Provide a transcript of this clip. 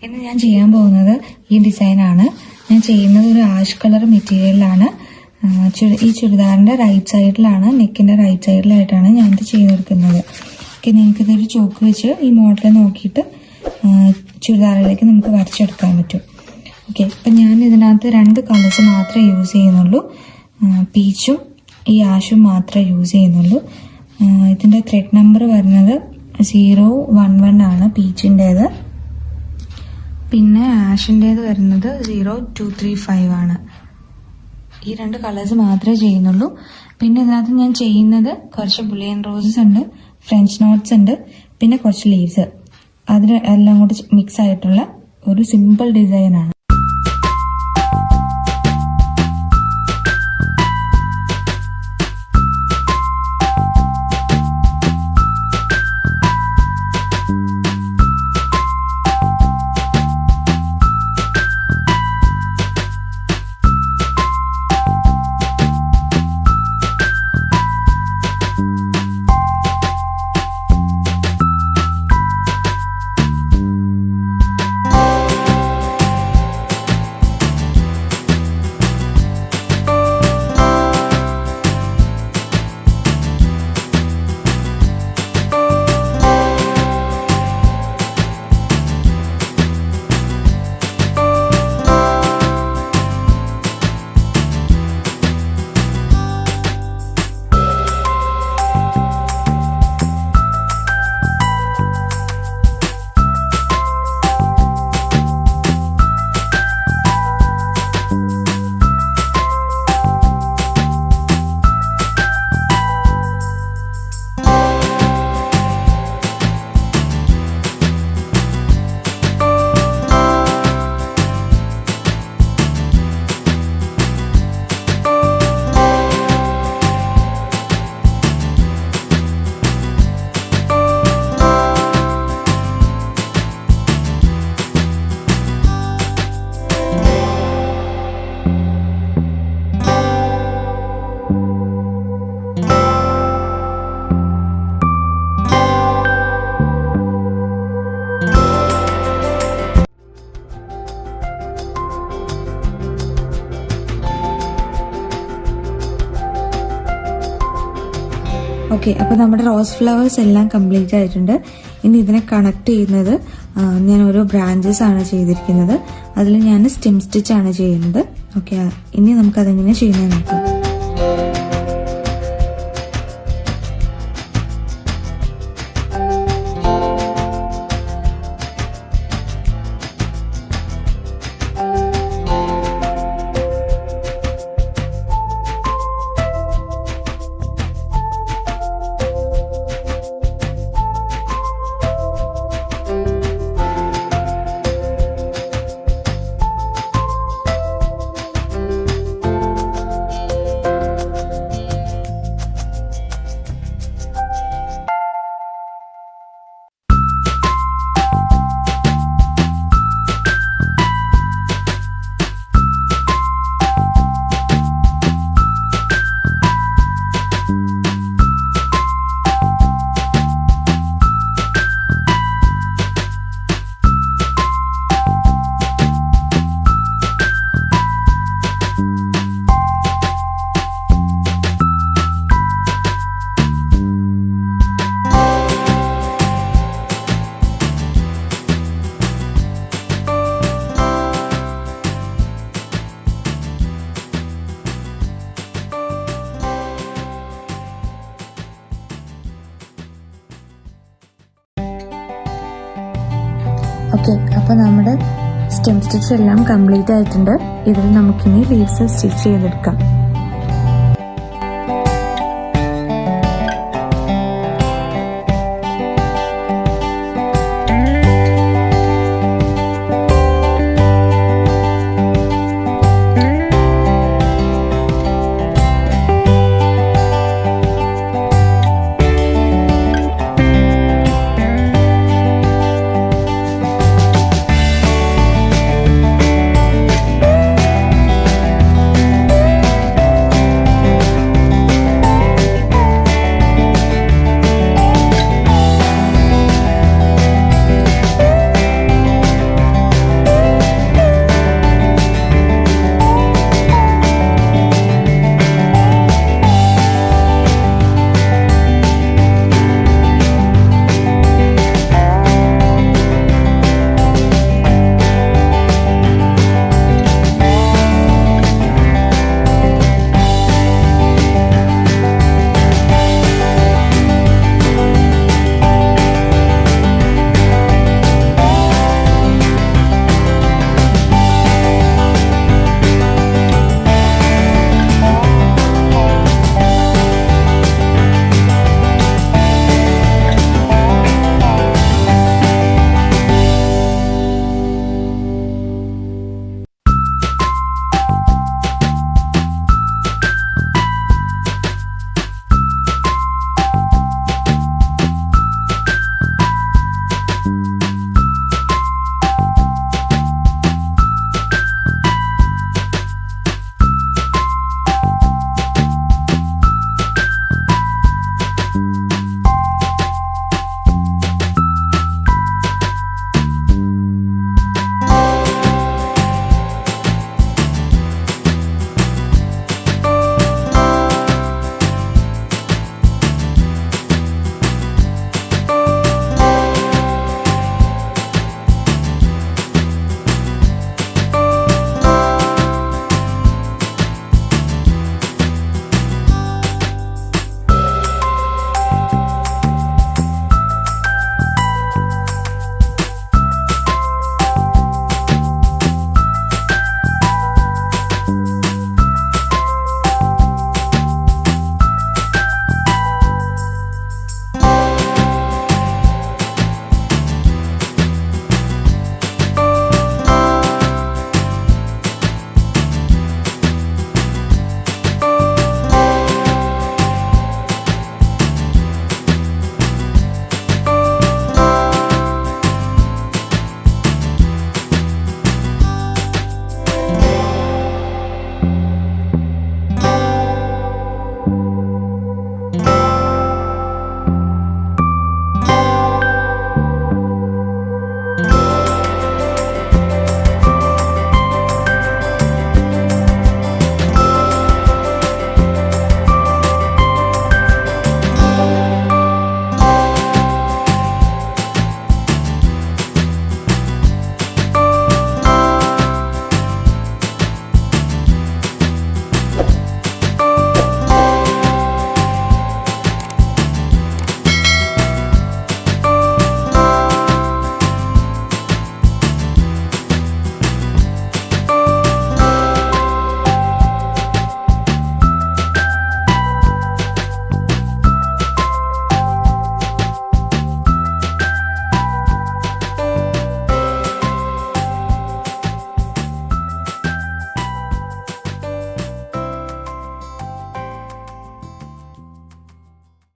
ഇന്ന് ഞാൻ ചെയ്യാൻ പോകുന്നത് ഈ ഡിസൈനാണ്. ഞാൻ ചെയ്യുന്നത് ഒരു ആഷ് കളർ മെറ്റീരിയലിലാണ്. ഈ ചുരിദാറിന്റെ റൈറ്റ് സൈഡിലാണ്, നെക്കിന്റെ റൈറ്റ് സൈഡിലായിട്ടാണ് ഞാനിത് ചെയ്തെടുക്കുന്നത്. ഓക്കെ, നിങ്ങൾക്ക് ഇതൊരു ചോക്ക് വെച്ച് ഈ മോഡൽ നോക്കിയിട്ട് ചുരിദാറിലേക്ക് നമുക്ക് വരച്ചെടുക്കാൻ പറ്റും. ഓക്കെ, അപ്പം ഞാൻ ഇതിനകത്ത് 2 കളേഴ്സ് മാത്രമേ യൂസ് ചെയ്യുന്നുള്ളൂ. പീച്ചും ഈ ആഷും മാത്രമേ യൂസ് ചെയ്യുന്നുള്ളൂ. ഇതിന്റെ ത്രെഡ് നമ്പർ വരുന്നത് 011 ആണ് പീച്ചിൻ്റെത്. പിന്നെ ആഷിൻ്റേത് വരുന്നത് 0235 ആണ്. ഈ 2 കളേഴ്സ് മാത്രമേ ചെയ്യുന്നുള്ളൂ. പിന്നെ ഇതിനകത്ത് ഞാൻ ചെയ്യുന്നത് കുറച്ച് ബുള്ളിയൻ റോസസ് ഉണ്ട്, ഫ്രഞ്ച് നോട്ട്സ് ഉണ്ട്, പിന്നെ കുറച്ച് ലീവ്സ്. അതിൽ എല്ലാം കൂടി മിക്സ് ആയിട്ടുള്ള ഒരു സിമ്പിൾ ഡിസൈനാണ്. ഓക്കെ, അപ്പോൾ നമ്മുടെ റോസ് ഫ്ലവേഴ്സ് എല്ലാം കംപ്ലീറ്റ് ആയിട്ടുണ്ട്. ഇനി ഇതിനെ കണക്ട് ചെയ്യുന്നത് ഞാൻ ഓരോ ബ്രാഞ്ചസ് ആണ് ചെയ്തിരിക്കുന്നത്. അതിൽ ഞാൻ സ്റ്റെം സ്റ്റിച്ച് ആണ് ചെയ്യുന്നത്. ഓക്കെ, ഇനി നമുക്കതെങ്ങനെ ചെയ്യുന്നത് നോക്കാം. ഓക്കെ, അപ്പോൾ നമ്മുടെ സ്റ്റെം സ്റ്റിച്ച് എല്ലാം കംപ്ലീറ്റ് ആയിട്ടുണ്ട്. ഇതിൽ നമുക്കിനി ലീവ്സ് സ്റ്റിച്ച് ചെയ്തെടുക്കാം.